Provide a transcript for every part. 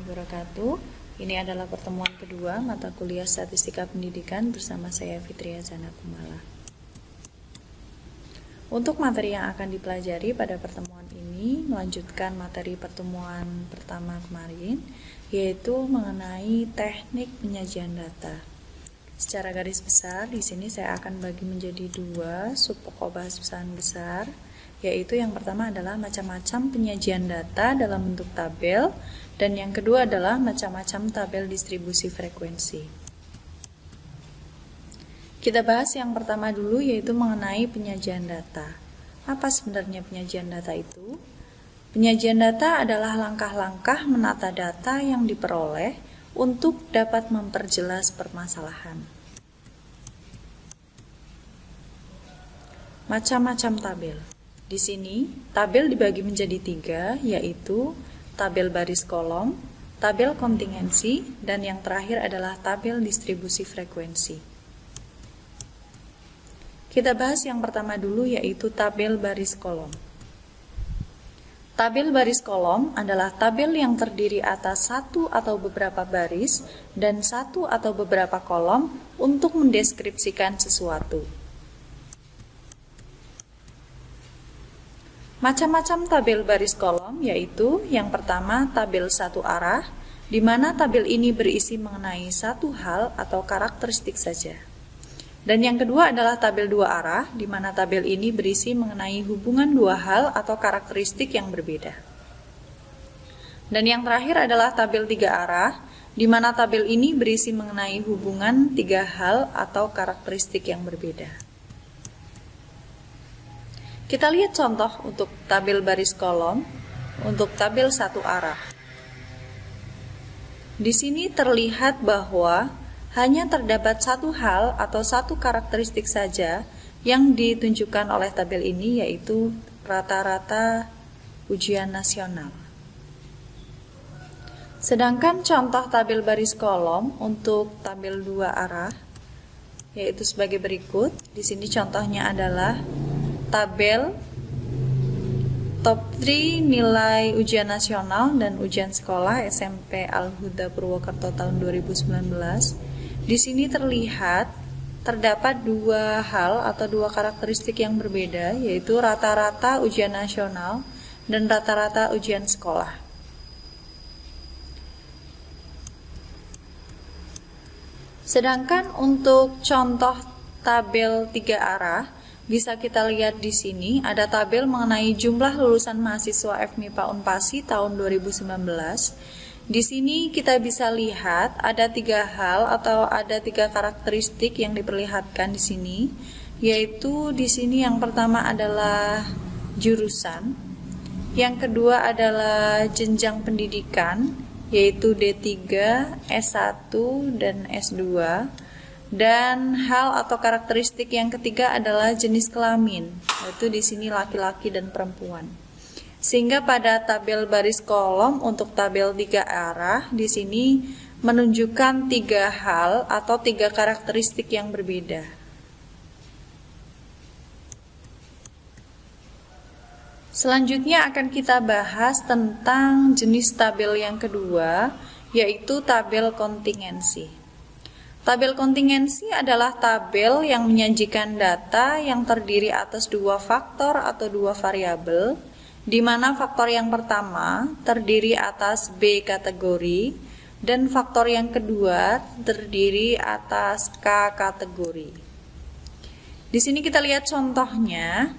wabarakatuh. Ini adalah pertemuan kedua mata kuliah Statistika Pendidikan bersama saya Fitria Zana Kumala. Untuk materi yang akan dipelajari pada pertemuan ini melanjutkan materi pertemuan pertama kemarin, yaitu mengenai teknik penyajian data. Secara garis besar, di sini saya akan bagi menjadi dua subpokok bahas besar, yaitu yang pertama adalah macam-macam penyajian data dalam bentuk tabel, dan yang kedua adalah macam-macam tabel distribusi frekuensi. Kita bahas yang pertama dulu, yaitu mengenai penyajian data. Apa sebenarnya penyajian data itu? Penyajian data adalah langkah-langkah menata data yang diperoleh untuk dapat memperjelas permasalahan. Macam-macam tabel. Di sini, tabel dibagi menjadi tiga, yaitu tabel baris kolom, tabel kontingensi, dan yang terakhir adalah tabel distribusi frekuensi. Kita bahas yang pertama dulu, yaitu tabel baris kolom. Tabel baris kolom adalah tabel yang terdiri atas satu atau beberapa baris dan satu atau beberapa kolom untuk mendeskripsikan sesuatu. Macam-macam tabel baris kolom yaitu yang pertama tabel satu arah, di mana tabel ini berisi mengenai satu hal atau karakteristik saja. Dan yang kedua adalah tabel dua arah, di mana tabel ini berisi mengenai hubungan dua hal atau karakteristik yang berbeda. Dan yang terakhir adalah tabel tiga arah, di mana tabel ini berisi mengenai hubungan tiga hal atau karakteristik yang berbeda. Kita lihat contoh untuk tabel baris kolom, untuk tabel satu arah. Di sini terlihat bahwa hanya terdapat satu hal atau satu karakteristik saja yang ditunjukkan oleh tabel ini, yaitu rata-rata ujian nasional. Sedangkan contoh tabel baris kolom untuk tabel dua arah, yaitu sebagai berikut. Di sini contohnya adalah tabel top 3 nilai ujian nasional dan ujian sekolah SMP Al-Huda Purwokerto tahun 2019. Di sini terdapat dua hal atau dua karakteristik yang berbeda, yaitu rata-rata ujian nasional dan rata-rata ujian sekolah. Sedangkan untuk contoh tabel tiga arah, bisa kita lihat di sini ada tabel mengenai jumlah lulusan mahasiswa FMIPA Unpasi tahun 2019. Di sini kita bisa lihat ada tiga hal atau ada tiga karakteristik yang diperlihatkan di sini, yaitu di sini yang pertama adalah jurusan, yang kedua adalah jenjang pendidikan, yaitu D3, S1, dan S2. Dan hal atau karakteristik yang ketiga adalah jenis kelamin, yaitu di sini laki-laki dan perempuan. Sehingga pada tabel baris kolom untuk tabel tiga arah di sini menunjukkan tiga hal atau tiga karakteristik yang berbeda. Selanjutnya akan kita bahas tentang jenis tabel yang kedua, yaitu tabel kontingensi. Tabel kontingensi adalah tabel yang menyajikan data yang terdiri atas dua faktor atau dua variabel, di mana faktor yang pertama terdiri atas B kategori dan faktor yang kedua terdiri atas K kategori. Di sini kita lihat contohnya.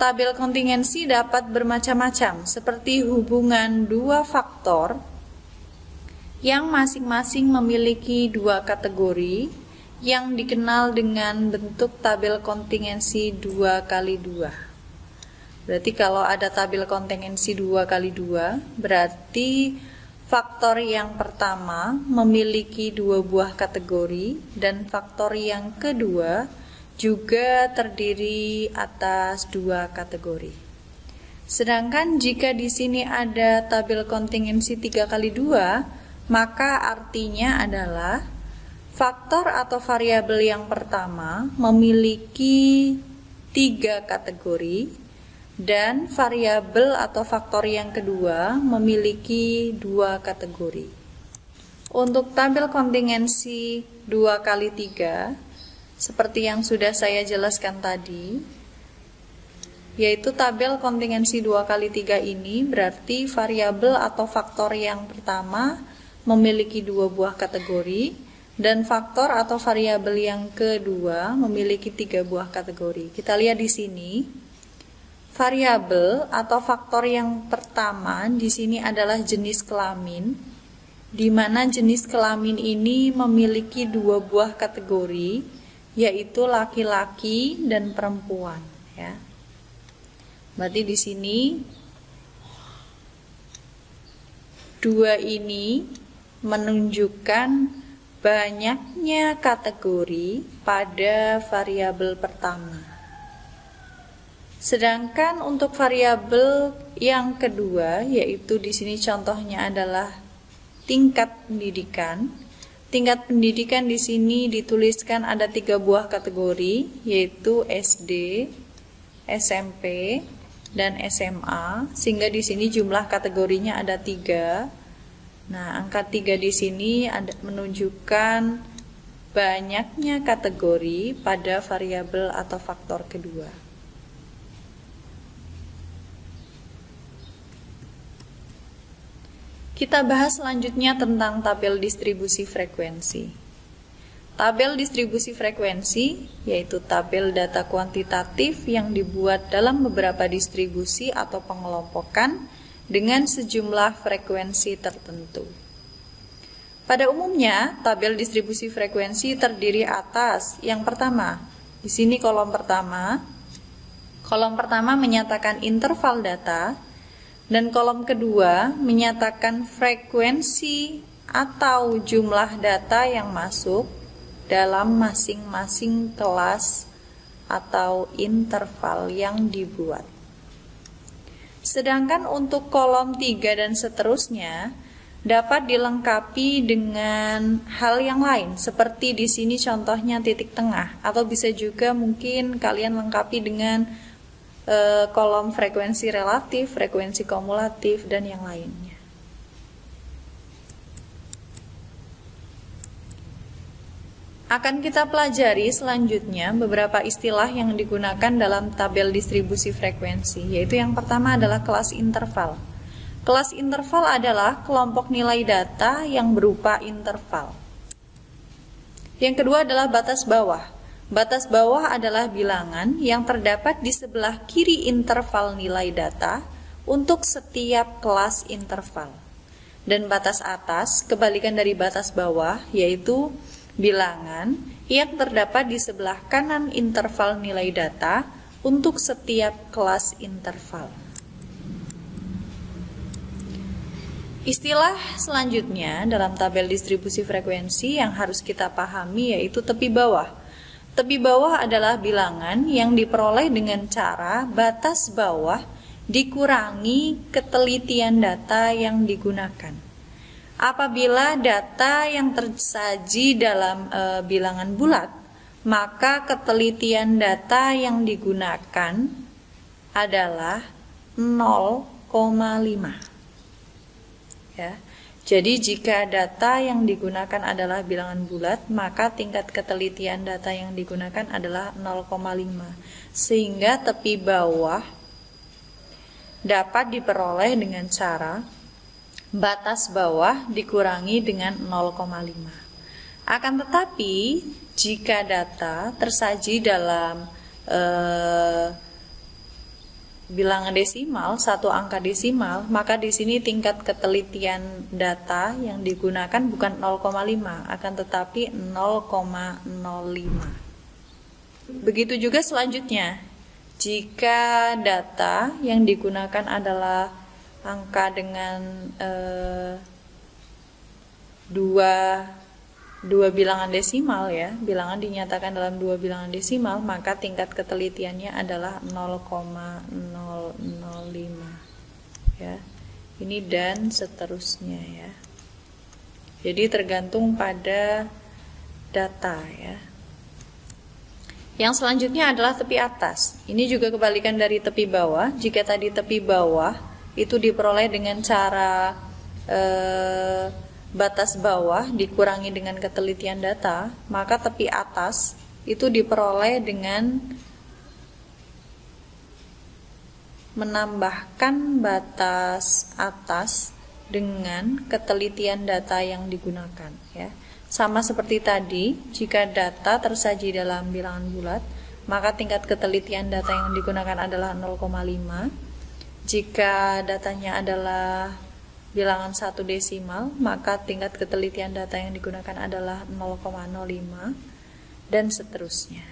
Tabel kontingensi dapat bermacam-macam, seperti hubungan dua faktor yang masing-masing memiliki dua kategori yang dikenal dengan bentuk tabel kontingensi 2x2. Berarti kalau ada tabel kontingensi 2x2, berarti faktor yang pertama memiliki dua buah kategori dan faktor yang kedua juga terdiri atas dua kategori. Sedangkan jika di sini ada tabel kontingensi 3x2, maka artinya adalah faktor atau variabel yang pertama memiliki 3 kategori dan variabel atau faktor yang kedua memiliki 2 kategori. Untuk tabel kontingensi 2 kali 3, seperti yang sudah saya jelaskan tadi, yaitu tabel kontingensi 2 kali 3 ini berarti variabel atau faktor yang pertama memiliki 2 buah kategori, dan faktor atau variabel yang kedua memiliki 3 buah kategori. Kita lihat di sini, variabel atau faktor yang pertama di sini adalah jenis kelamin, di mana jenis kelamin ini memiliki 2 buah kategori, yaitu laki-laki dan perempuan, ya. Berarti di sini 2 ini menunjukkan banyaknya kategori pada variabel pertama. Sedangkan untuk variabel yang kedua, yaitu di sini contohnya adalah tingkat pendidikan. Tingkat pendidikan di sini dituliskan ada 3 buah kategori, yaitu SD, SMP, dan SMA, sehingga di sini jumlah kategorinya ada 3. Nah, angka 3 di sini menunjukkan banyaknya kategori pada variabel atau faktor kedua. Kita bahas selanjutnya tentang tabel distribusi frekuensi. Tabel distribusi frekuensi yaitu tabel data kuantitatif yang dibuat dalam beberapa distribusi atau pengelompokan dengan sejumlah frekuensi tertentu. Pada umumnya, tabel distribusi frekuensi terdiri atas yang pertama, di sini kolom pertama menyatakan interval data, dan kolom kedua menyatakan frekuensi atau jumlah data yang masuk dalam masing-masing kelas atau interval yang dibuat. Sedangkan untuk kolom 3 dan seterusnya dapat dilengkapi dengan hal yang lain, seperti di sini contohnya titik tengah, atau bisa juga mungkin kalian lengkapi dengan kolom frekuensi relatif, frekuensi kumulatif, dan yang lainnya. Akan kita pelajari selanjutnya beberapa istilah yang digunakan dalam tabel distribusi frekuensi, yaitu yang pertama adalah kelas interval. Kelas interval adalah kelompok nilai data yang berupa interval. Yang kedua adalah batas bawah. Batas bawah adalah bilangan yang terdapat di sebelah kiri interval nilai data untuk setiap kelas interval. Dan batas atas, kebalikan dari batas bawah, yaitu bilangan yang terdapat di sebelah kanan interval nilai data untuk setiap kelas interval. Istilah selanjutnya dalam tabel distribusi frekuensi yang harus kita pahami yaitu tepi bawah. Tepi bawah adalah bilangan yang diperoleh dengan cara batas bawah dikurangi ketelitian data yang digunakan. Apabila data yang tersaji dalam bilangan bulat, maka ketelitian data yang digunakan adalah 0,5. Ya. Jadi jika data yang digunakan adalah bilangan bulat, maka tingkat ketelitian data yang digunakan adalah 0,5. Sehingga tepi bawah dapat diperoleh dengan cara batas bawah dikurangi dengan 0,5. Akan tetapi, jika data tersaji dalam bilangan desimal, satu angka desimal, maka di sini tingkat ketelitian data yang digunakan bukan 0,5, akan tetapi 0,05. Begitu juga selanjutnya, jika data yang digunakan adalah angka dengan dua bilangan desimal, ya, bilangan dinyatakan dalam 2 bilangan desimal, maka tingkat ketelitiannya adalah 0,005, ya. Ini dan seterusnya, ya. Jadi tergantung pada data, ya. Yang selanjutnya adalah tepi atas. Ini juga kebalikan dari tepi bawah. Jika tadi tepi bawah itu diperoleh dengan cara batas bawah dikurangi dengan ketelitian data, maka tepi atas itu diperoleh dengan menambahkan batas atas dengan ketelitian data yang digunakan, ya. Sama seperti tadi, jika data tersaji dalam bilangan bulat, maka tingkat ketelitian data yang digunakan adalah 0,5. Jika datanya adalah bilangan 1 desimal, maka tingkat ketelitian data yang digunakan adalah 0,05, dan seterusnya.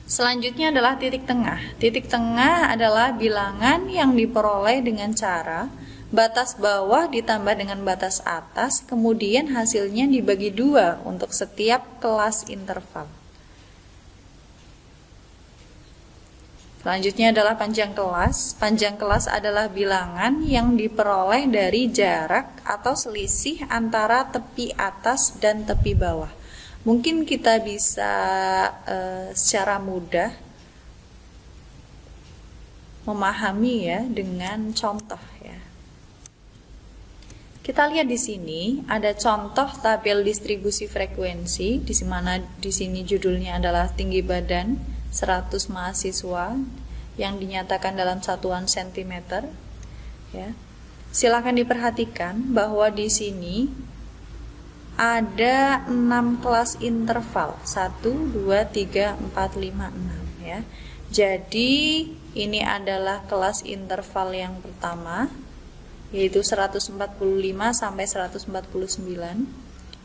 Selanjutnya adalah titik tengah. Titik tengah adalah bilangan yang diperoleh dengan cara batas bawah ditambah dengan batas atas, kemudian hasilnya dibagi 2 untuk setiap kelas interval. Selanjutnya adalah panjang kelas. Panjang kelas adalah bilangan yang diperoleh dari jarak atau selisih antara tepi atas dan tepi bawah. Mungkin kita bisa secara mudah memahami ya dengan contoh ya. Kita lihat di sini ada contoh tabel distribusi frekuensi, di mana di sini judulnya adalah tinggi badan 100 mahasiswa yang dinyatakan dalam satuan sentimeter. Ya. Silakan diperhatikan bahwa di sini ada 6 kelas interval, 1, 2, 3, 4, 5, 6 ya. Jadi ini adalah kelas interval yang pertama, yaitu 145 sampai 149.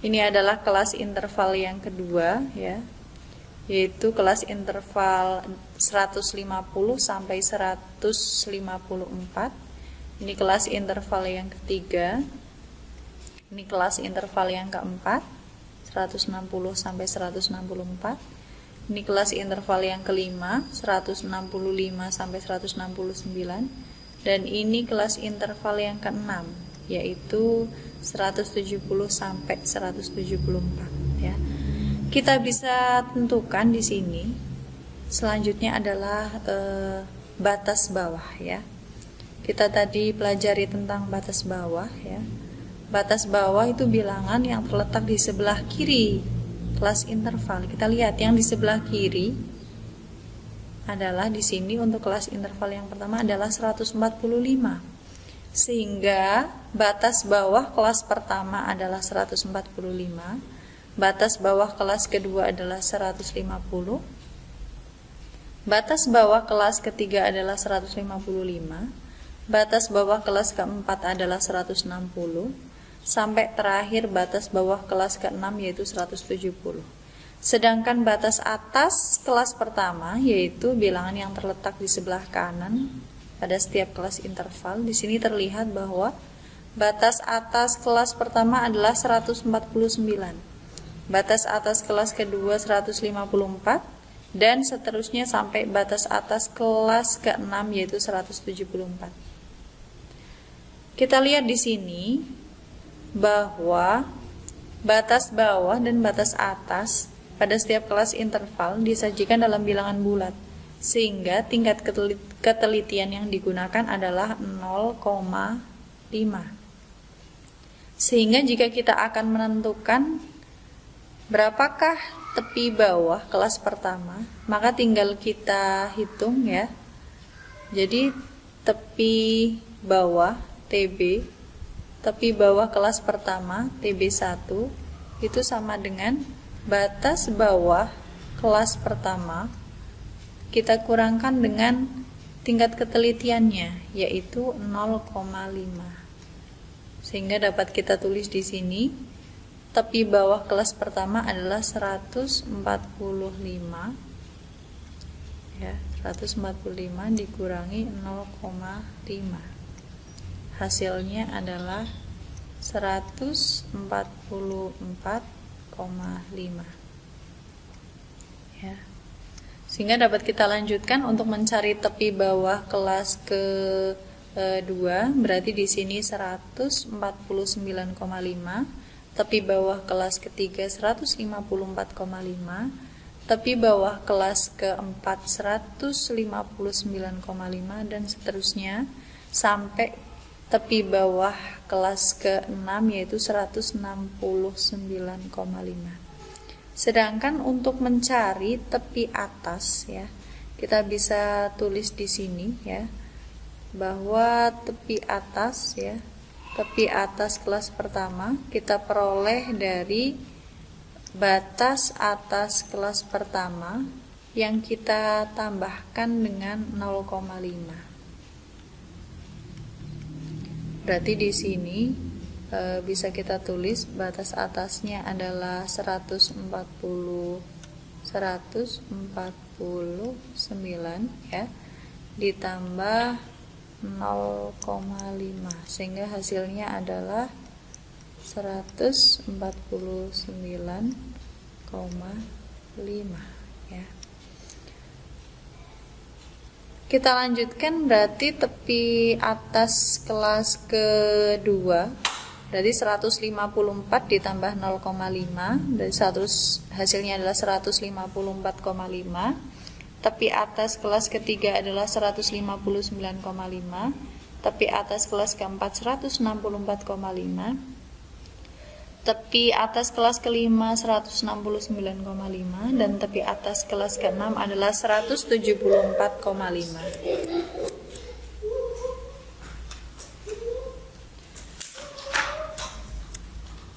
Ini adalah kelas interval yang kedua ya, yaitu kelas interval 150 sampai 154. Ini kelas interval yang ketiga. Ini kelas interval yang keempat, 160 sampai 164. Ini kelas interval yang kelima, 165 sampai 169. Dan ini kelas interval yang keenam, yaitu 170 sampai 174 ya. Kita bisa tentukan di sini. Selanjutnya adalah batas bawah ya. Kita tadi pelajari tentang batas bawah ya. Batas bawah itu bilangan yang terletak di sebelah kiri kelas interval. Kita lihat yang di sebelah kiri adalah di sini untuk kelas interval yang pertama adalah 145. Sehingga batas bawah kelas pertama adalah 145, batas bawah kelas kedua adalah 150, batas bawah kelas ketiga adalah 155, batas bawah kelas keempat adalah 160, sampai terakhir batas bawah kelas keenam yaitu 170. Sedangkan batas atas kelas pertama yaitu bilangan yang terletak di sebelah kanan pada setiap kelas interval. Di sini terlihat bahwa batas atas kelas pertama adalah 149. Batas atas kelas kedua 154 dan seterusnya sampai batas atas kelas ke-6 yaitu 174. Kita lihat di sini bahwa batas bawah dan batas atas pada setiap kelas interval disajikan dalam bilangan bulat, sehingga tingkat ketelitian yang digunakan adalah 0,5. Sehingga jika kita akan menentukan berapakah tepi bawah kelas pertama, maka tinggal kita hitung ya. Jadi tepi bawah TB, tepi bawah kelas pertama TB1 itu sama dengan batas bawah kelas pertama kita kurangkan dengan tingkat ketelitiannya yaitu 0,5. Sehingga dapat kita tulis di sini tepi bawah kelas pertama adalah 145 ya, 145 dikurangi 0,5. Hasilnya adalah 144,5 ya. Sehingga dapat kita lanjutkan untuk mencari tepi bawah kelas kedua, berarti di sini 149,5, tepi bawah kelas ketiga 154,5, tepi bawah kelas keempat 159,5 dan seterusnya sampai tepi bawah kelas ke-6 yaitu 169,5. Sedangkan untuk mencari tepi atas ya, kita bisa tulis di sini ya, bahwa tepi atas ya, tepi atas kelas pertama kita peroleh dari batas atas kelas pertama yang kita tambahkan dengan 0,5. Berarti di sini bisa kita tulis batas atasnya adalah 149 ya, ditambah 0,5 sehingga hasilnya adalah 149,5 ya. Kita lanjutkan, berarti tepi atas kelas kedua berarti 154 ditambah 0,5 dari 100, hasilnya adalah 154,5. Tepi atas kelas ketiga adalah 159,5. Tepi atas kelas keempat 164,5. Tepi atas kelas kelima 169,5 dan tepi atas kelas keenam adalah 174,5.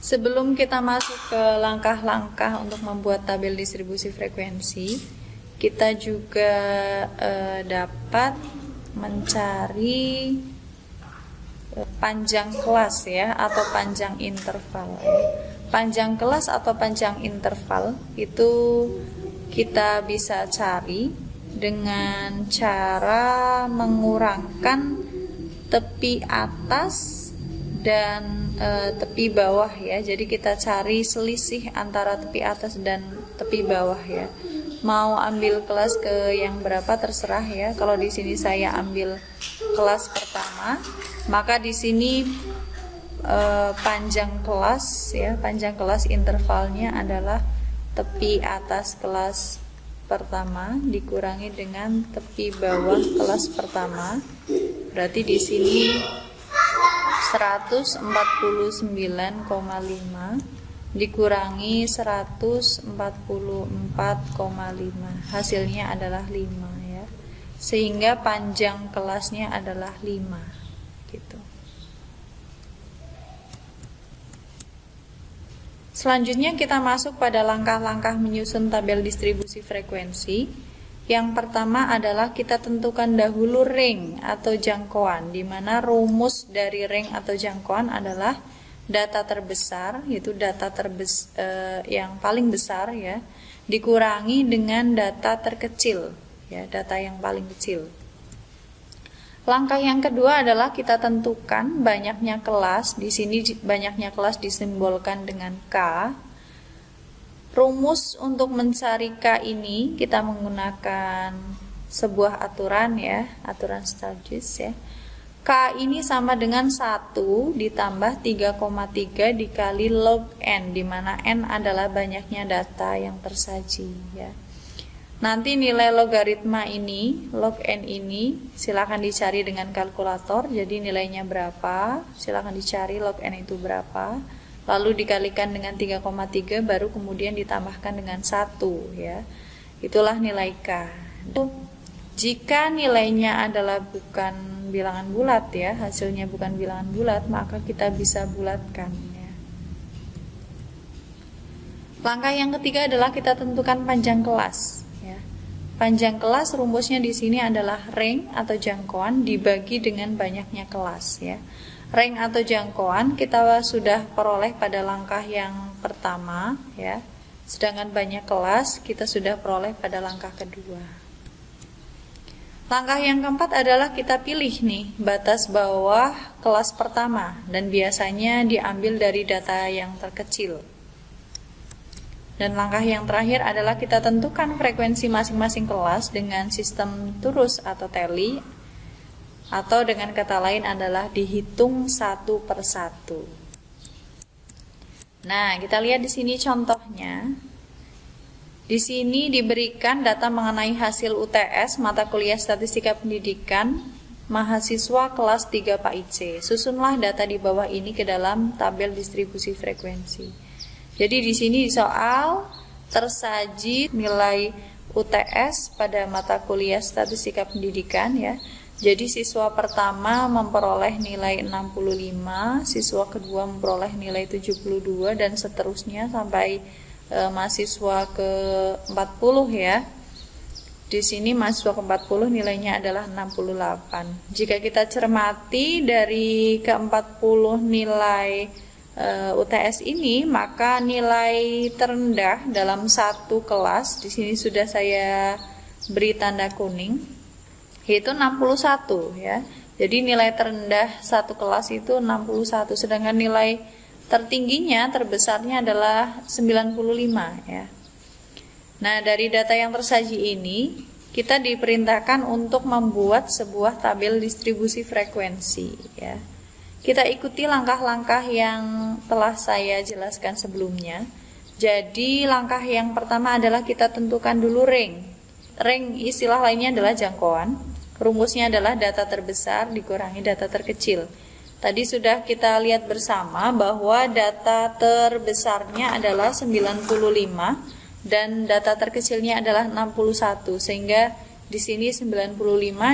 Sebelum kita masuk ke langkah-langkah untuk membuat tabel distribusi frekuensi, kita juga dapat mencari panjang kelas ya, atau panjang interval ya. Panjang kelas atau panjang interval itu kita bisa cari dengan cara mengurangkan tepi atas dan tepi bawah ya. Jadi kita cari selisih antara tepi atas dan tepi bawah ya. Mau ambil kelas ke yang berapa terserah ya. Kalau di sini saya ambil kelas pertama, maka di sini panjang kelas ya, panjang kelas intervalnya adalah tepi atas kelas pertama dikurangi dengan tepi bawah kelas pertama. Berarti di sini 149,5 dikurangi 144,5, hasilnya adalah 5 ya. Sehingga panjang kelasnya adalah 5 gitu. Selanjutnya kita masuk pada langkah-langkah menyusun tabel distribusi frekuensi. Yang pertama adalah kita tentukan dahulu range atau jangkauan, di mana rumus dari range atau jangkauan adalah data terbesar, yaitu data yang paling besar ya, dikurangi dengan data terkecil ya, data yang paling kecil. Langkah yang kedua adalah kita tentukan banyaknya kelas. Di sini banyaknya kelas disimbolkan dengan K. Rumus untuk mencari K ini kita menggunakan sebuah aturan ya, aturan Sturgis ya. K ini sama dengan 1 ditambah 3,3 dikali log N, di mana N adalah banyaknya data yang tersaji ya. Nanti nilai logaritma ini, log N ini, silakan dicari dengan kalkulator. Jadi nilainya berapa, silakan dicari log N itu berapa, lalu dikalikan dengan 3,3 baru kemudian ditambahkan dengan 1 ya. Itulah nilai K. Jika nilainya adalah bukan bilangan bulat ya, hasilnya bukan bilangan bulat, maka kita bisa bulatkan ya. Langkah yang ketiga adalah kita tentukan panjang kelas ya. Panjang kelas rumusnya di sini adalah range atau jangkauan dibagi dengan banyaknya kelas ya. Range atau jangkauan kita sudah peroleh pada langkah yang pertama ya. Sedangkan banyak kelas kita sudah peroleh pada langkah kedua. Langkah yang keempat adalah kita pilih nih batas bawah kelas pertama, dan biasanya diambil dari data yang terkecil. Dan langkah yang terakhir adalah kita tentukan frekuensi masing-masing kelas dengan sistem turus atau tally, atau dengan kata lain adalah dihitung satu per satu. Nah, kita lihat di sini contohnya. Di sini diberikan data mengenai hasil UTS mata kuliah Statistika Pendidikan mahasiswa kelas 3 PAIC. Susunlah data di bawah ini ke dalam tabel distribusi frekuensi. Jadi di sini di soal tersaji nilai UTS pada mata kuliah Statistika Pendidikan ya. Jadi siswa pertama memperoleh nilai 65, siswa kedua memperoleh nilai 72 dan seterusnya sampai mahasiswa ke-40 ya. Di sini mahasiswa ke-40 nilainya adalah 68. Jika kita cermati dari ke-40 nilai UTS ini, maka nilai terendah dalam satu kelas di sini sudah saya beri tanda kuning, yaitu 61 ya. Jadi nilai terendah satu kelas itu 61, sedangkan nilai tertingginya, terbesarnya adalah 95 ya. Nah, dari data yang tersaji ini, kita diperintahkan untuk membuat sebuah tabel distribusi frekuensi ya. Kita ikuti langkah-langkah yang telah saya jelaskan sebelumnya. Jadi, langkah yang pertama adalah kita tentukan dulu range. Range istilah lainnya adalah jangkauan. Rumusnya adalah data terbesar dikurangi data terkecil. Tadi sudah kita lihat bersama bahwa data terbesarnya adalah 95 dan data terkecilnya adalah 61, sehingga di sini 95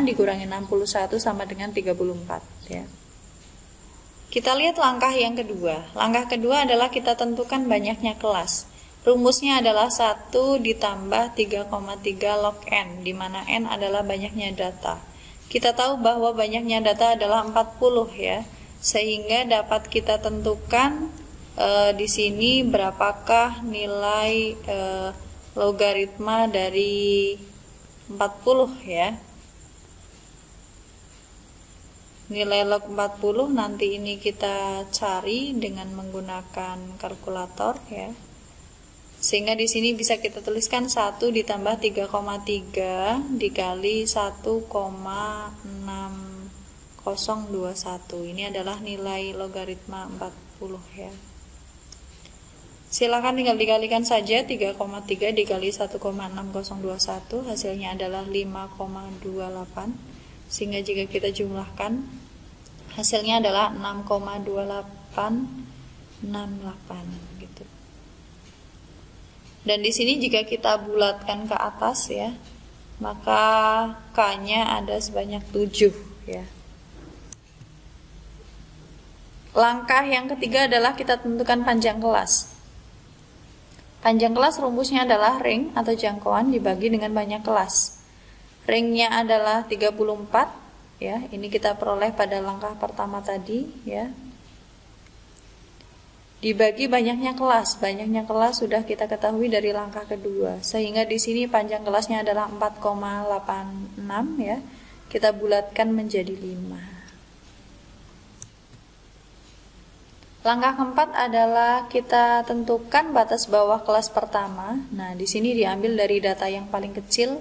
dikurangi 61 sama dengan 34 ya. Kita lihat langkah yang kedua. Langkah kedua adalah kita tentukan banyaknya kelas. Rumusnya adalah 1 ditambah 3,3 log n, di mana n adalah banyaknya data. Kita tahu bahwa banyaknya data adalah 40 ya, sehingga dapat kita tentukan di sini berapakah nilai logaritma dari 40 ya. Nilai log 40 nanti ini kita cari dengan menggunakan kalkulator ya. Sehingga di sini bisa kita tuliskan 1 ditambah 3,3 dikali 1,6021. Ini adalah nilai logaritma 40 ya. Silakan tinggal dikalikan saja 3,3 dikali 1,6021, hasilnya adalah 5,28. Sehingga jika kita jumlahkan, hasilnya adalah 6,2868 gitu. Dan di sini jika kita bulatkan ke atas ya, maka K-nya ada sebanyak 7 ya. Langkah yang ketiga adalah kita tentukan panjang kelas. Panjang kelas rumusnya adalah range atau jangkauan dibagi dengan banyak kelas. Range-nya adalah 34 ya. Ini kita peroleh pada langkah pertama tadi ya. Dibagi banyaknya kelas. Banyaknya kelas sudah kita ketahui dari langkah kedua. Sehingga di sini panjang kelasnya adalah 4,86 ya. Kita bulatkan menjadi 5. Langkah keempat adalah kita tentukan batas bawah kelas pertama. Nah, di sini diambil dari data yang paling kecil.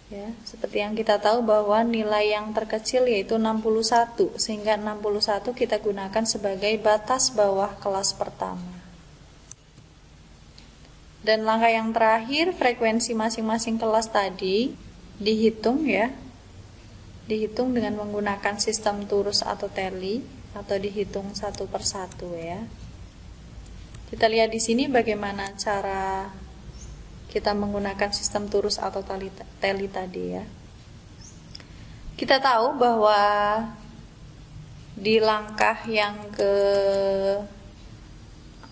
Ya, seperti yang kita tahu bahwa nilai yang terkecil yaitu 61, sehingga 61 kita gunakan sebagai batas bawah kelas pertama. Dan langkah yang terakhir, frekuensi masing-masing kelas tadi dihitung ya. Dihitung dengan menggunakan sistem turus atau tally, atau dihitung satu persatu ya. Kita lihat di sini bagaimana cara kita menggunakan sistem turus atau tally tadi ya. Kita tahu bahwa di langkah yang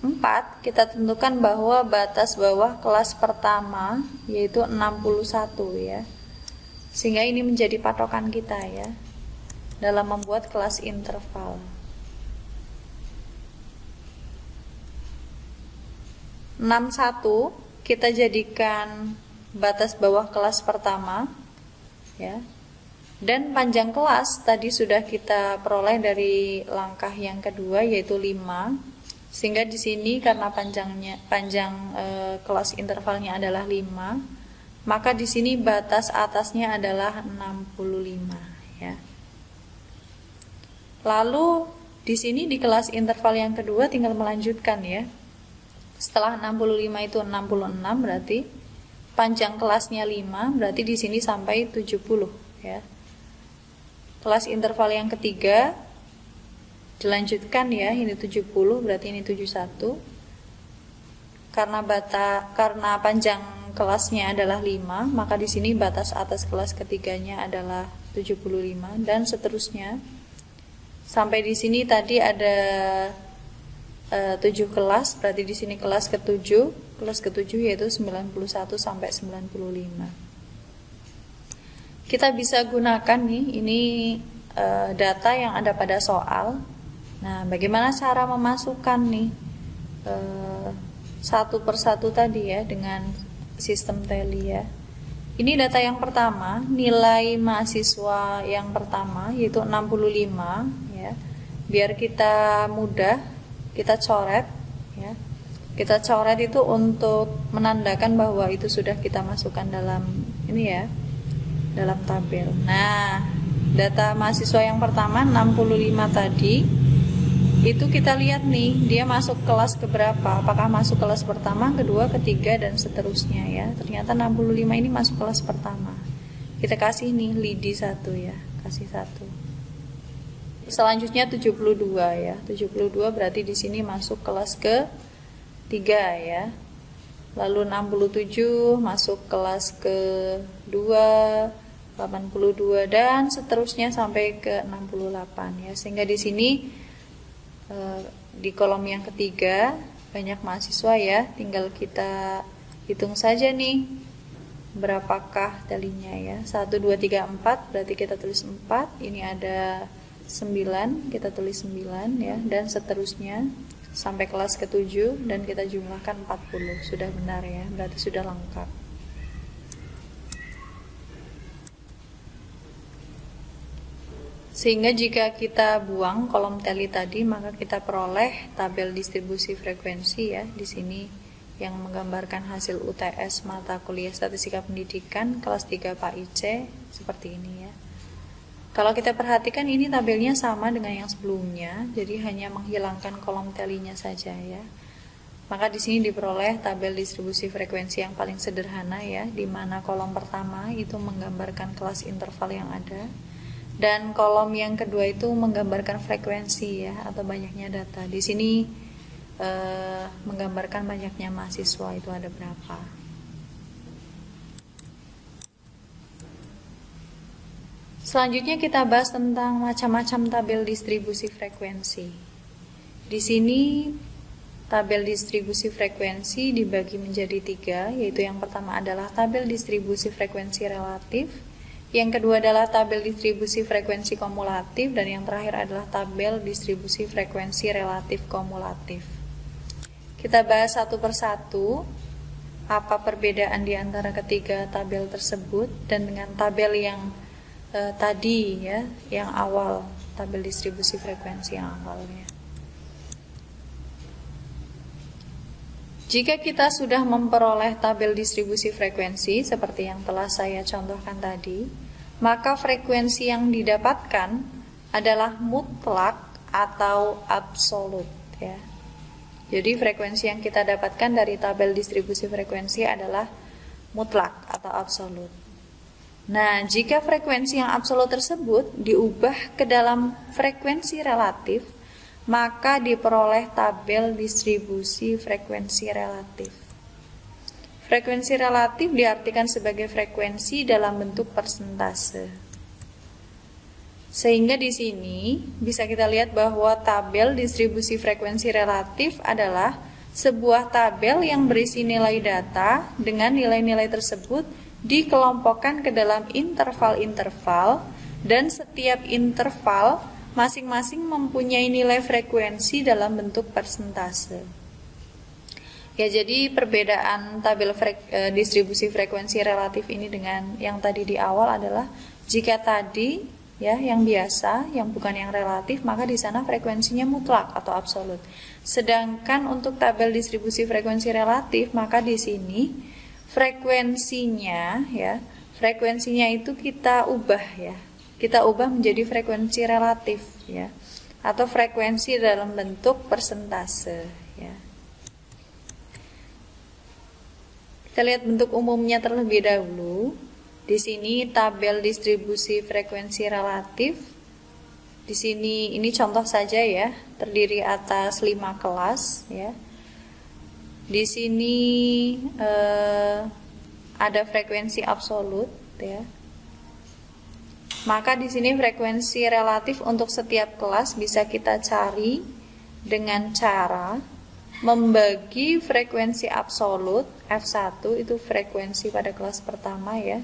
keempat kita tentukan bahwa batas bawah kelas pertama yaitu 61 ya. Sehingga ini menjadi patokan kita ya dalam membuat kelas interval. 61 kita jadikan batas bawah kelas pertama ya. Dan panjang kelas tadi sudah kita peroleh dari langkah yang kedua yaitu 5. Sehingga di sini karena panjang kelas intervalnya adalah 5, maka di sini batas atasnya adalah 65 ya. Lalu di sini di kelas interval yang kedua tinggal melanjutkan ya. Setelah 65 itu 66, berarti panjang kelasnya 5, berarti di sini sampai 70 ya. Kelas interval yang ketiga dilanjutkan ya, ini 70, berarti ini 71. Karena panjang kelasnya adalah 5, maka di sini batas atas kelas ketiganya adalah 75 dan seterusnya. Sampai di sini tadi ada 7 kelas, berarti di sini kelas ke-7 yaitu 91 sampai 95. Kita bisa gunakan nih, ini data yang ada pada soal. Nah, bagaimana cara memasukkan nih satu persatu tadi ya dengan sistem tally ya. Ini data yang pertama, nilai mahasiswa yang pertama yaitu 65 ya. Biar kita mudah, kita coret ya. Kita coret itu untuk menandakan bahwa itu sudah kita masukkan dalam ini ya, dalam tabel. Nah, data mahasiswa yang pertama 65 tadi itu kita lihat nih, dia masuk kelas keberapa, apakah masuk kelas pertama, kedua, ketiga, dan seterusnya ya. Ternyata 65 ini masuk kelas pertama. Kita kasih nih lidi 1 ya, kasih 1. Selanjutnya 72 ya, 72 berarti di sini masuk kelas ke-3 ya. Lalu 67 masuk kelas ke-2, 82 dan seterusnya sampai ke 68 ya. Sehingga di sini di kolom yang ketiga banyak mahasiswa ya, tinggal kita hitung saja nih berapakah talinya ya. 1, 2, 3, 4 berarti kita tulis 4, ini ada 9, kita tulis 9 ya, dan seterusnya sampai kelas ke-7 dan kita jumlahkan 40. Sudah benar ya, berarti sudah lengkap. Sehingga jika kita buang kolom tally tadi, maka kita peroleh tabel distribusi frekuensi ya, di sini yang menggambarkan hasil UTS mata kuliah Statistika Pendidikan kelas 3 Pak IC seperti ini ya. Kalau kita perhatikan ini tabelnya sama dengan yang sebelumnya, jadi hanya menghilangkan kolom tally-nya saja ya. Maka di sini diperoleh tabel distribusi frekuensi yang paling sederhana ya, di mana kolom pertama itu menggambarkan kelas interval yang ada. Dan kolom yang kedua itu menggambarkan frekuensi ya, atau banyaknya data. Di sini menggambarkan banyaknya mahasiswa itu ada berapa. Selanjutnya kita bahas tentang macam-macam tabel distribusi frekuensi. Di sini tabel distribusi frekuensi dibagi menjadi 3, yaitu yang pertama adalah tabel distribusi frekuensi relatif. Yang kedua adalah tabel distribusi frekuensi kumulatif, dan yang terakhir adalah tabel distribusi frekuensi relatif kumulatif. Kita bahas satu persatu apa perbedaan di antara ketiga tabel tersebut dan dengan tabel yang tadi ya, yang awal, tabel distribusi frekuensi yang awalnya. Jika kita sudah memperoleh tabel distribusi frekuensi seperti yang telah saya contohkan tadi, maka frekuensi yang didapatkan adalah mutlak atau absolut ya. Jadi frekuensi yang kita dapatkan dari tabel distribusi frekuensi adalah mutlak atau absolut. Nah, jika frekuensi yang absolut tersebut diubah ke dalam frekuensi relatif, maka diperoleh tabel distribusi frekuensi relatif. Frekuensi relatif diartikan sebagai frekuensi dalam bentuk persentase. Sehingga di sini bisa kita lihat bahwa tabel distribusi frekuensi relatif adalah sebuah tabel yang berisi nilai data dengan nilai-nilai tersebut dikelompokkan ke dalam interval-interval, dan setiap interval masing-masing mempunyai nilai frekuensi dalam bentuk persentase. Ya, jadi perbedaan tabel distribusi frekuensi relatif ini dengan yang tadi di awal adalah jika tadi ya yang biasa, yang bukan yang relatif, maka di sana frekuensinya mutlak atau absolut. Sedangkan untuk tabel distribusi frekuensi relatif, maka di sini frekuensinya ya, frekuensinya itu kita ubah ya. Kita ubah menjadi frekuensi relatif ya, atau frekuensi dalam bentuk persentase ya. Kita lihat bentuk umumnya terlebih dahulu. Di sini tabel distribusi frekuensi relatif. Di sini ini contoh saja ya, terdiri atas 5 kelas ya. Di sini ada frekuensi absolut ya. Maka di sini frekuensi relatif untuk setiap kelas bisa kita cari dengan cara membagi frekuensi absolut F1 itu frekuensi pada kelas pertama ya,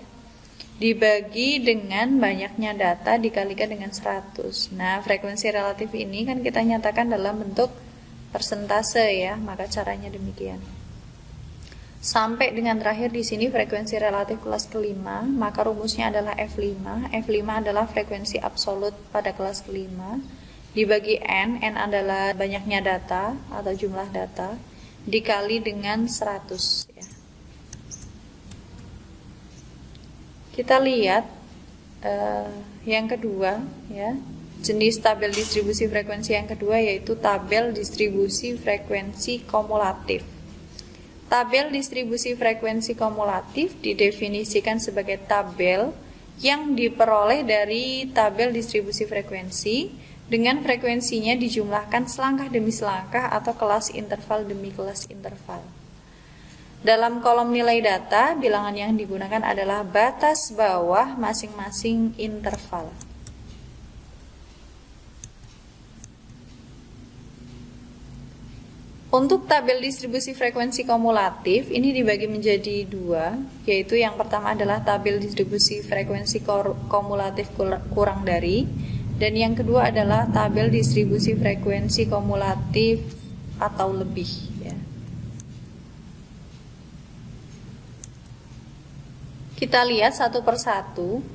dibagi dengan banyaknya data dikalikan dengan 100. Nah, frekuensi relatif ini kan kita nyatakan dalam bentuk persentase ya, maka caranya demikian. Sampai dengan terakhir di sini frekuensi relatif kelas kelima, maka rumusnya adalah F5. F5 adalah frekuensi absolut pada kelas kelima, dibagi N adalah banyaknya data atau jumlah data, dikali dengan 100 ya. Kita lihat yang kedua ya, jenis tabel distribusi frekuensi yang kedua yaitu tabel distribusi frekuensi kumulatif. Tabel distribusi frekuensi kumulatif didefinisikan sebagai tabel yang diperoleh dari tabel distribusi frekuensi dengan frekuensinya dijumlahkan selangkah demi selangkah atau kelas interval demi kelas interval. Dalam kolom nilai data, bilangan yang digunakan adalah batas bawah masing-masing interval. Untuk tabel distribusi frekuensi kumulatif, ini dibagi menjadi dua, yaitu yang pertama adalah tabel distribusi frekuensi kumulatif kurang dari, dan yang kedua adalah tabel distribusi frekuensi kumulatif atau lebih ya. Kita lihat satu persatu.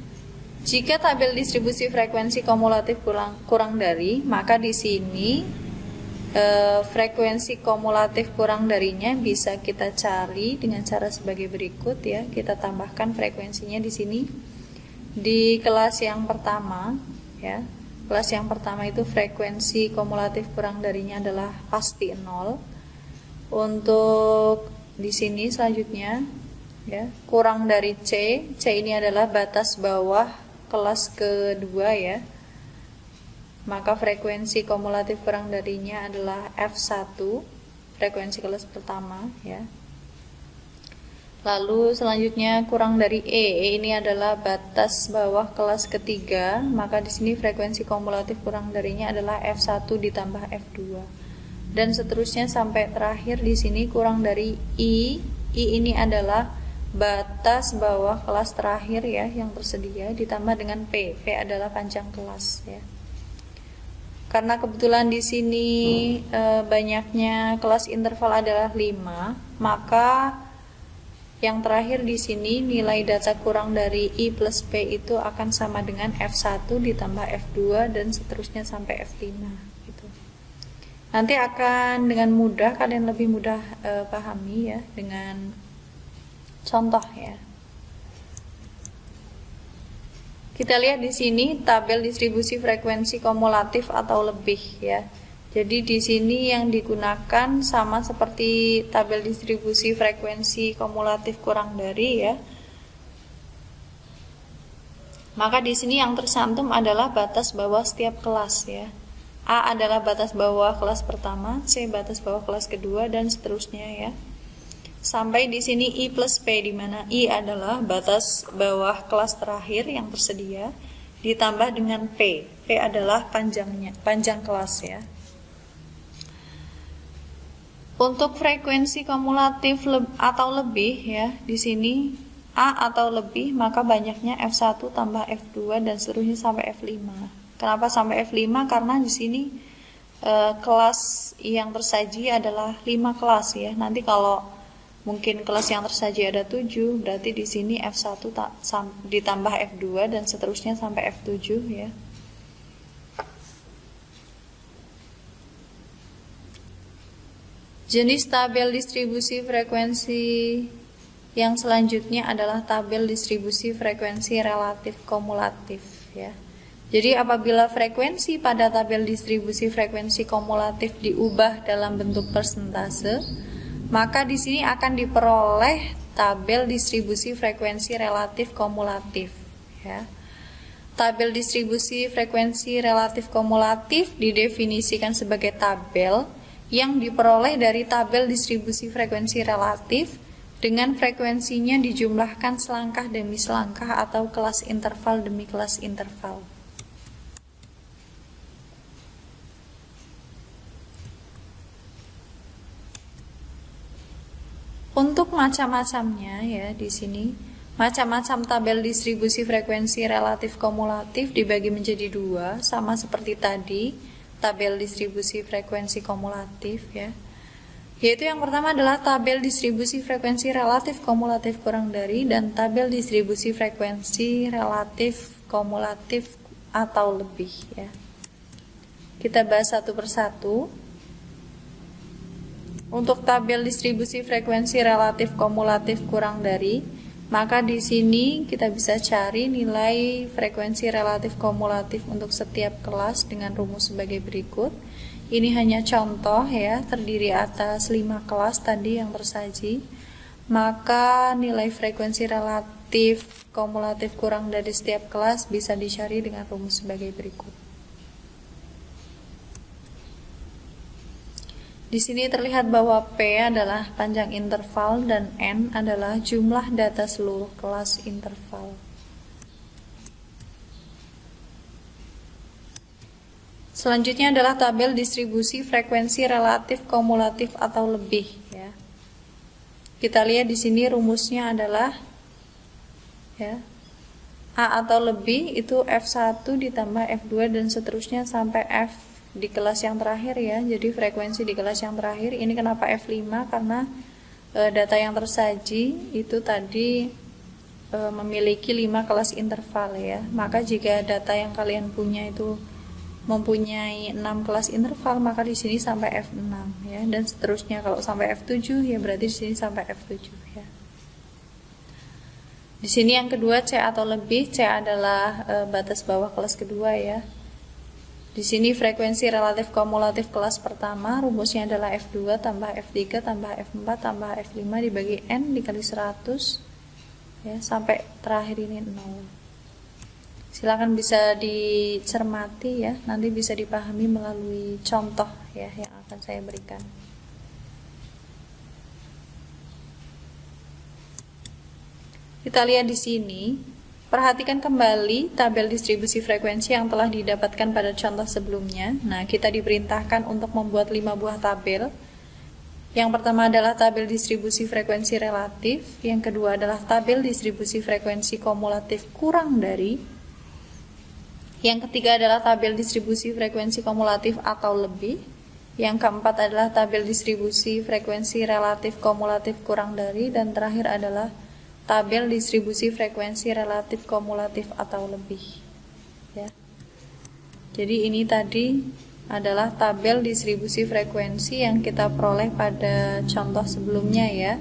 Jika tabel distribusi frekuensi kumulatif kurang dari, maka di sini frekuensi kumulatif kurang darinya bisa kita cari dengan cara sebagai berikut ya. Kita tambahkan frekuensinya di sini di kelas yang pertama ya. Kelas yang pertama itu frekuensi kumulatif kurang darinya adalah pasti 0. Untuk di sini selanjutnya ya, kurang dari C. C ini adalah batas bawah kelas kedua ya. Maka frekuensi kumulatif kurang darinya adalah F1, frekuensi kelas pertama ya. Lalu selanjutnya kurang dari E ini adalah batas bawah kelas ketiga, maka di sini frekuensi kumulatif kurang darinya adalah F1 ditambah F2. Dan seterusnya sampai terakhir di sini kurang dari I. I ini adalah batas bawah kelas terakhir ya yang tersedia ditambah dengan P. P adalah panjang kelas ya. Karena kebetulan di sini banyaknya kelas interval adalah 5, maka yang terakhir di sini nilai data kurang dari I plus P itu akan sama dengan F1 ditambah F2 dan seterusnya sampai F5 gitu. Nanti akan dengan mudah kalian lebih mudah pahami ya dengan contoh ya. Kita lihat di sini tabel distribusi frekuensi kumulatif atau lebih ya. Jadi di sini yang digunakan sama seperti tabel distribusi frekuensi kumulatif kurang dari ya. Maka di sini yang tercantum adalah batas bawah setiap kelas ya. A adalah batas bawah kelas pertama, C batas bawah kelas kedua dan seterusnya ya. Sampai di sini I plus P, di mana I adalah batas bawah kelas terakhir yang tersedia ditambah dengan P. P adalah panjang kelas ya. Untuk frekuensi kumulatif atau lebih ya, di sini A atau lebih, maka banyaknya F1 tambah F2 dan seterusnya sampai F5. Kenapa sampai F5? Karena di sini kelas yang tersaji adalah 5 kelas ya. Nanti kalau mungkin kelas yang tersaji ada 7, berarti di sini F1 ditambah F2 dan seterusnya sampai F7 ya. Jenis tabel distribusi frekuensi yang selanjutnya adalah tabel distribusi frekuensi relatif kumulatif ya. Jadi apabila frekuensi pada tabel distribusi frekuensi kumulatif diubah dalam bentuk persentase, maka di sini akan diperoleh tabel distribusi frekuensi relatif kumulatif ya. Tabel distribusi frekuensi relatif kumulatif didefinisikan sebagai tabel yang diperoleh dari tabel distribusi frekuensi relatif dengan frekuensinya dijumlahkan selangkah demi selangkah atau kelas interval demi kelas interval. Untuk macam-macamnya ya di sini, macam-macam tabel distribusi frekuensi relatif kumulatif dibagi menjadi dua, sama seperti tadi tabel distribusi frekuensi kumulatif ya. Yaitu yang pertama adalah tabel distribusi frekuensi relatif kumulatif kurang dari dan tabel distribusi frekuensi relatif kumulatif atau lebih ya. Kita bahas satu persatu. Untuk tabel distribusi frekuensi relatif kumulatif kurang dari, maka di sini kita bisa cari nilai frekuensi relatif kumulatif untuk setiap kelas dengan rumus sebagai berikut. Ini hanya contoh ya, terdiri atas 5 kelas tadi yang tersaji. Maka nilai frekuensi relatif kumulatif kurang dari setiap kelas bisa dicari dengan rumus sebagai berikut. Di sini terlihat bahwa P adalah panjang interval dan N adalah jumlah data seluruh kelas interval. Selanjutnya adalah tabel distribusi frekuensi relatif kumulatif atau lebih ya. Kita lihat di sini rumusnya adalah ya, A atau lebih itu F1 ditambah F2 dan seterusnya sampai F di kelas yang terakhir ya. Jadi frekuensi di kelas yang terakhir ini kenapa F5 karena data yang tersaji itu tadi memiliki 5 kelas interval ya. Maka jika data yang kalian punya itu mempunyai 6 kelas interval, maka di sini sampai F6 ya, dan seterusnya. Kalau sampai F7 ya berarti di sini sampai F7 ya. Di sini yang kedua C atau lebih, C adalah batas bawah kelas kedua ya. Di sini frekuensi relatif kumulatif kelas pertama rumusnya adalah F2 tambah F3 tambah F4 tambah F5 dibagi N dikali 100 ya, sampai terakhir ini 0. Silakan bisa dicermati ya, nanti bisa dipahami melalui contoh ya yang akan saya berikan. Kita lihat di sini, perhatikan kembali tabel distribusi frekuensi yang telah didapatkan pada contoh sebelumnya. Nah, kita diperintahkan untuk membuat 5 buah tabel. Yang pertama adalah tabel distribusi frekuensi relatif, yang kedua adalah tabel distribusi frekuensi kumulatif kurang dari, yang ketiga adalah tabel distribusi frekuensi kumulatif atau lebih. Yang keempat adalah tabel distribusi frekuensi relatif kumulatif kurang dari. Dan terakhir adalah tabel distribusi frekuensi relatif kumulatif atau lebih. Ya. Jadi ini tadi adalah tabel distribusi frekuensi yang kita peroleh pada contoh sebelumnya ya,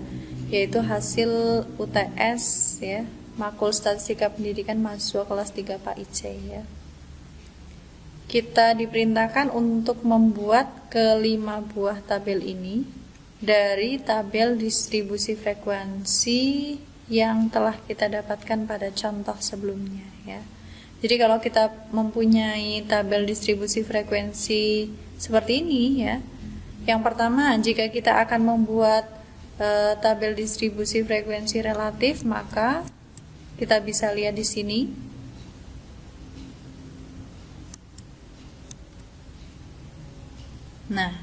yaitu hasil UTS ya, Makul Statistika Pendidikan Mahasiswa kelas 3 Pak IC ya. Kita diperintahkan untuk membuat kelima buah tabel ini dari tabel distribusi frekuensi yang telah kita dapatkan pada contoh sebelumnya ya. Jadi kalau kita mempunyai tabel distribusi frekuensi seperti ini ya, yang pertama jika kita akan membuat tabel distribusi frekuensi relatif, maka kita bisa lihat di sini. Nah,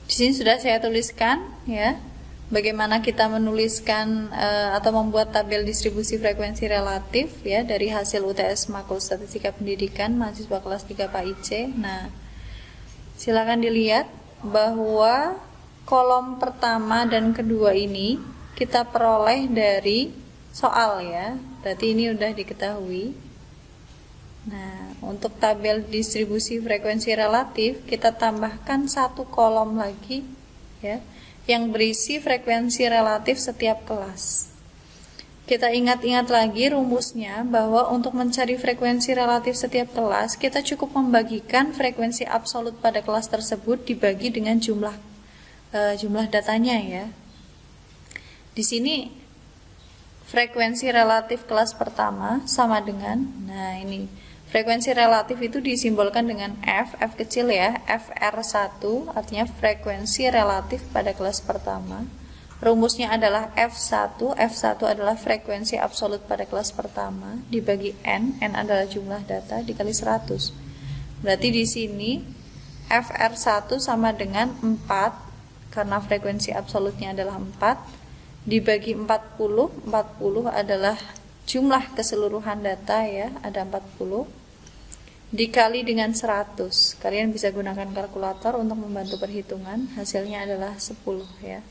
di sini sudah saya tuliskan ya, bagaimana kita menuliskan atau membuat tabel distribusi frekuensi relatif ya dari hasil UTS Makul Statistika Pendidikan Mahasiswa kelas 3 Pak IC. Nah, silakan dilihat bahwa kolom pertama dan kedua ini kita peroleh dari soal ya. Berarti ini udah diketahui. Nah, untuk tabel distribusi frekuensi relatif kita tambahkan satu kolom lagi ya, yang berisi frekuensi relatif setiap kelas. Kita ingat-ingat lagi rumusnya bahwa untuk mencari frekuensi relatif setiap kelas kita cukup membagikan frekuensi absolut pada kelas tersebut dibagi dengan jumlah datanya ya. Di sini frekuensi relatif kelas pertama sama dengan, nah ini frekuensi relatif itu disimbolkan dengan F kecil ya, FR1 artinya frekuensi relatif pada kelas pertama. Rumusnya adalah F1 adalah frekuensi absolut pada kelas pertama dibagi N adalah jumlah data dikali 100. Berarti di sini FR1 sama dengan 4 karena frekuensi absolutnya adalah 4 dibagi 40 adalah jumlah keseluruhan data ya, ada 40 dikali dengan 100. Kalian bisa gunakan kalkulator untuk membantu perhitungan, hasilnya adalah 10 ya.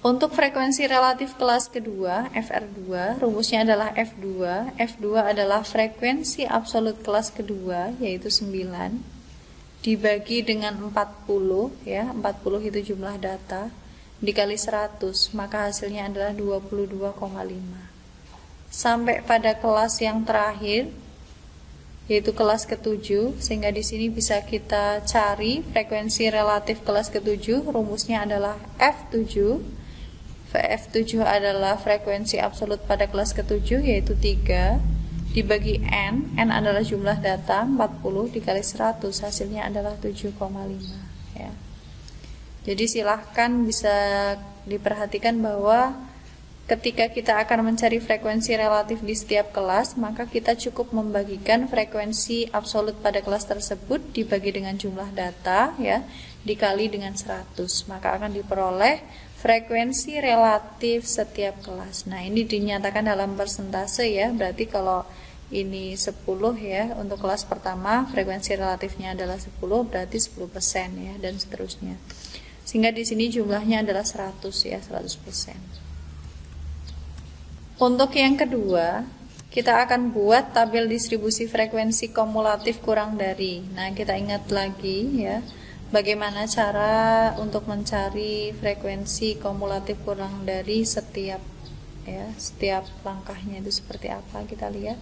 Untuk frekuensi relatif kelas kedua, FR2, rumusnya adalah F2. F2 adalah frekuensi absolut kelas kedua, yaitu 9, dibagi dengan 40, ya, 40 itu jumlah data, dikali 100, maka hasilnya adalah 22,5. Sampai pada kelas yang terakhir, yaitu kelas ke-7, sehingga di sini bisa kita cari frekuensi relatif kelas ke-7, rumusnya adalah F7. F7 adalah frekuensi absolut pada kelas ke-7 yaitu 3 dibagi N adalah jumlah data 40 dikali 100 hasilnya adalah 7,5 ya. Jadi silahkan bisa diperhatikan bahwa ketika kita akan mencari frekuensi relatif di setiap kelas, maka kita cukup membagikan frekuensi absolut pada kelas tersebut dibagi dengan jumlah data ya, dikali dengan 100, maka akan diperoleh frekuensi relatif setiap kelas. Nah, ini dinyatakan dalam persentase ya. Berarti kalau ini 10 ya, untuk kelas pertama frekuensi relatifnya adalah 10, berarti 10% ya, dan seterusnya. Sehingga di sini jumlahnya adalah 100 ya, 100%. Untuk yang kedua, kita akan buat tabel distribusi frekuensi kumulatif kurang dari. Nah, kita ingat lagi ya, bagaimana cara untuk mencari frekuensi kumulatif kurang dari setiap langkahnya itu seperti apa, kita lihat.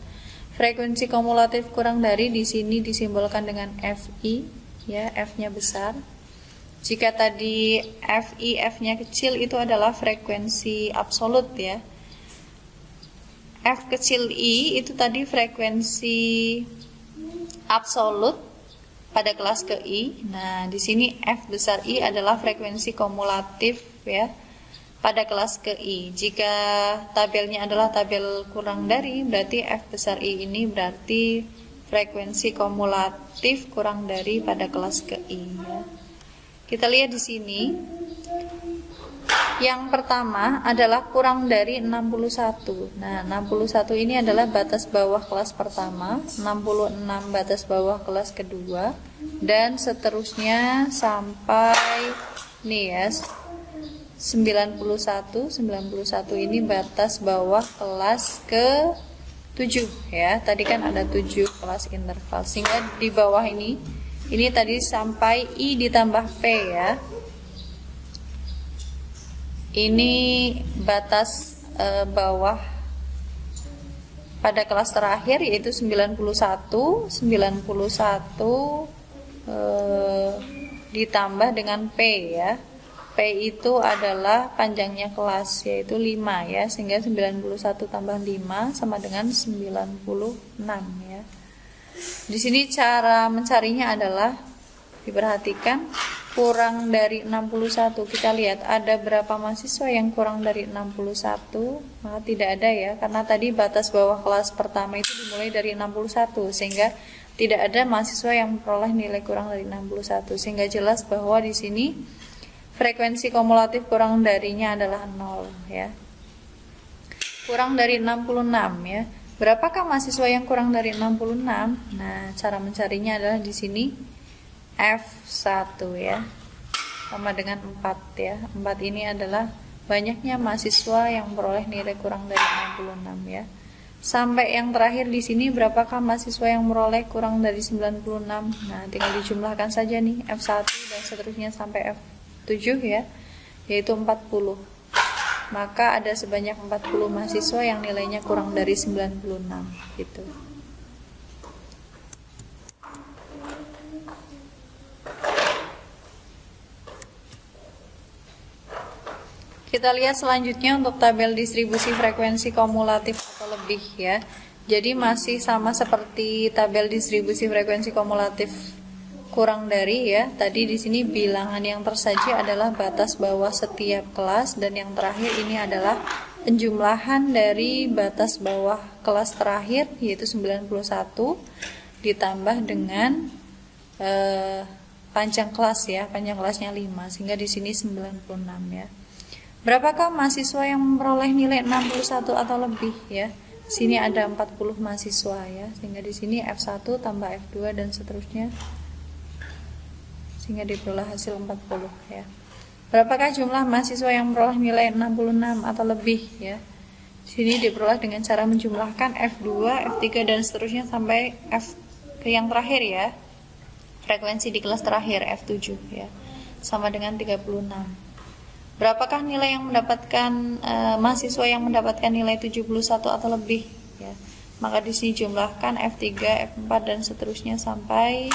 Frekuensi kumulatif kurang dari di sini disimbolkan dengan FI ya, F-nya besar. Jika tadi FI, F-nya kecil itu adalah frekuensi absolut ya. F kecil I itu tadi frekuensi absolut pada kelas ke I. Nah, di sini F besar I adalah frekuensi kumulatif ya pada kelas ke I. Jika tabelnya adalah tabel kurang dari, berarti F besar I ini berarti frekuensi kumulatif kurang dari pada kelas ke I ya. Kita lihat di sini. Yang pertama adalah kurang dari 61. Nah, 61 ini adalah batas bawah kelas pertama, 66 batas bawah kelas kedua, dan seterusnya sampai nih ya, 91 ini batas bawah kelas ke-7 ya. Tadi kan ada 7 kelas interval, sehingga di bawah ini tadi sampai I ditambah P ya. Ini batas bawah pada kelas terakhir yaitu 91 ditambah dengan P ya. P itu adalah panjangnya kelas yaitu 5 ya, sehingga 91 tambah 5 sama dengan 96 ya. Di sini cara mencarinya adalah diperhatikan kurang dari 61. Kita lihat ada berapa mahasiswa yang kurang dari 61, maka tidak ada ya, karena tadi batas bawah kelas pertama itu dimulai dari 61, sehingga tidak ada mahasiswa yang memperoleh nilai kurang dari 61, sehingga jelas bahwa di sini frekuensi kumulatif kurang darinya adalah 0 ya. Kurang dari 66 ya. Berapakah mahasiswa yang kurang dari 66? Nah, cara mencarinya adalah di sini F1 ya, sama dengan 4 ya. 4 ini adalah banyaknya mahasiswa yang memperoleh nilai kurang dari 66 ya. Sampai yang terakhir di sini berapakah mahasiswa yang memperoleh kurang dari 96? Nah, tinggal dijumlahkan saja nih F1 dan seterusnya sampai F7 ya, yaitu 40. Maka ada sebanyak 40 mahasiswa yang nilainya kurang dari 96 gitu. Kita lihat selanjutnya untuk tabel distribusi frekuensi kumulatif atau lebih ya. Jadi masih sama seperti tabel distribusi frekuensi kumulatif kurang dari ya. Tadi di sini bilangan yang tersaji adalah batas bawah setiap kelas, dan yang terakhir ini adalah penjumlahan dari batas bawah kelas terakhir yaitu 91 ditambah dengan panjang kelas ya, panjang kelasnya 5 sehingga di sini 96 ya. Berapakah mahasiswa yang memperoleh nilai 61 atau lebih ya? Sini ada 40 mahasiswa ya, sehingga di sini F1 tambah F2 dan seterusnya sehingga diperoleh hasil 40 ya. Berapakah jumlah mahasiswa yang memperoleh nilai 66 atau lebih ya? Sini diperoleh dengan cara menjumlahkan F2, F3 dan seterusnya sampai F ke yang terakhir ya. Frekuensi di kelas terakhir F7 ya. Sama dengan 36. Berapakah nilai yang mendapatkan mahasiswa yang mendapatkan nilai 71 atau lebih ya? Maka di sini jumlahkan F3, F4 dan seterusnya sampai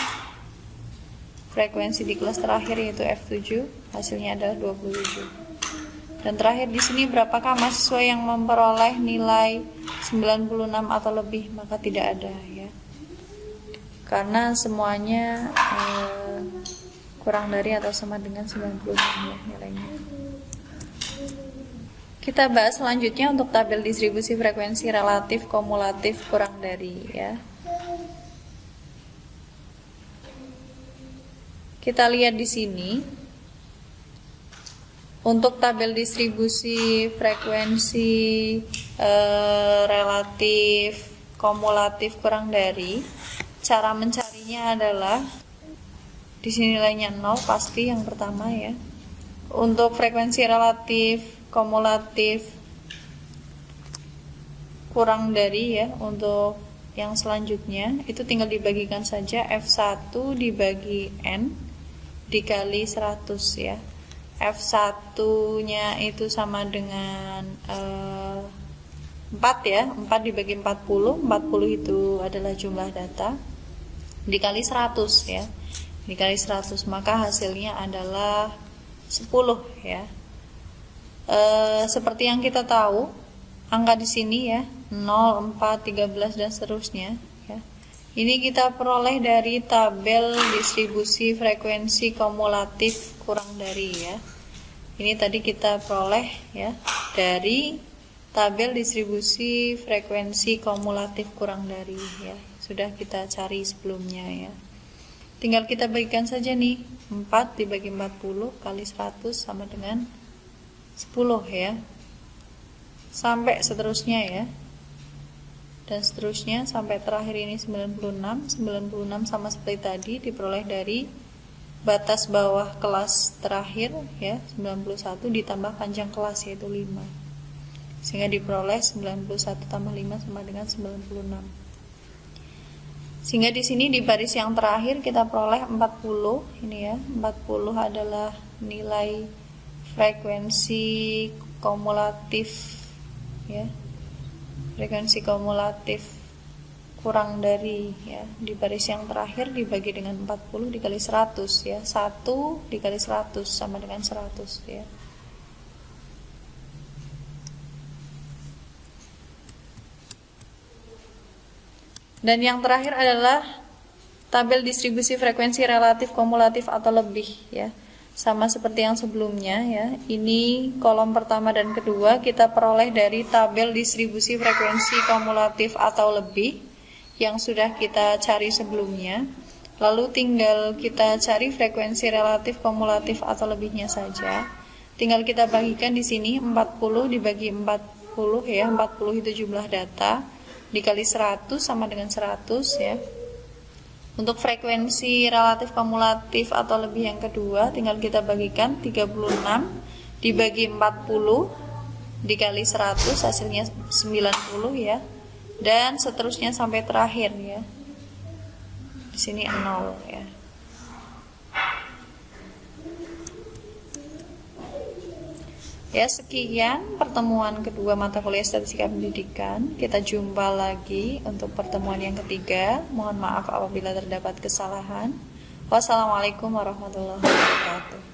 frekuensi di kelas terakhir yaitu F7, hasilnya adalah 27. Dan terakhir di sini berapakah mahasiswa yang memperoleh nilai 96 atau lebih? Maka tidak ada ya. Karena semuanya kurang dari atau sama dengan 96 ya nilainya. Kita bahas selanjutnya untuk tabel distribusi frekuensi relatif kumulatif kurang dari ya. Kita lihat di sini untuk tabel distribusi frekuensi relatif kumulatif kurang dari, cara mencarinya adalah di sini nilainya 0 pasti yang pertama ya. Untuk frekuensi relatif kumulatif kurang dari ya, untuk yang selanjutnya itu tinggal dibagikan saja F1 dibagi N dikali 100 ya. F1 nya itu sama dengan 4 ya, 4 dibagi 40, 40 itu adalah jumlah data dikali 100 ya, dikali 100 maka hasilnya adalah 10 ya. Seperti yang kita tahu angka di sini ya 0, 4, 13 dan seterusnya ya. Ini kita peroleh dari tabel distribusi frekuensi kumulatif kurang dari ya. Ini tadi kita peroleh ya dari tabel distribusi frekuensi kumulatif kurang dari ya. Sudah kita cari sebelumnya ya. Tinggal kita bagikan saja nih, 4 dibagi 40 kali 100 sama dengan 10 ya. Sampai seterusnya ya. Dan seterusnya sampai terakhir ini 96 sama seperti tadi diperoleh dari batas bawah kelas terakhir ya 91 ditambah panjang kelas yaitu 5 sehingga diperoleh 91 tambah 5 sama dengan 96. Sehingga di sini di baris yang terakhir kita peroleh 40 ini ya, 40 adalah nilai frekuensi kumulatif ya. Frekuensi kumulatif kurang dari ya, di baris yang terakhir dibagi dengan 40 dikali 100 ya, 1 dikali 100 sama dengan 100 ya. Dan yang terakhir adalah tabel distribusi frekuensi relatif kumulatif atau lebih ya. Sama seperti yang sebelumnya ya. Ini kolom pertama dan kedua kita peroleh dari tabel distribusi frekuensi kumulatif atau lebih yang sudah kita cari sebelumnya. Lalu tinggal kita cari frekuensi relatif kumulatif atau lebihnya saja. Tinggal kita bagikan di sini 40 dibagi 40 ya. 40 itu jumlah data dikali 100 sama dengan 100 ya. Untuk frekuensi relatif kumulatif atau lebih yang kedua tinggal kita bagikan 36 dibagi 40 dikali 100 hasilnya 90 ya. Dan seterusnya sampai terakhir ya. Di sini 0 ya. Ya, sekian pertemuan kedua mata kuliah Statistika Pendidikan. Kita jumpa lagi untuk pertemuan yang ketiga. Mohon maaf apabila terdapat kesalahan. Wassalamualaikum warahmatullahi wabarakatuh.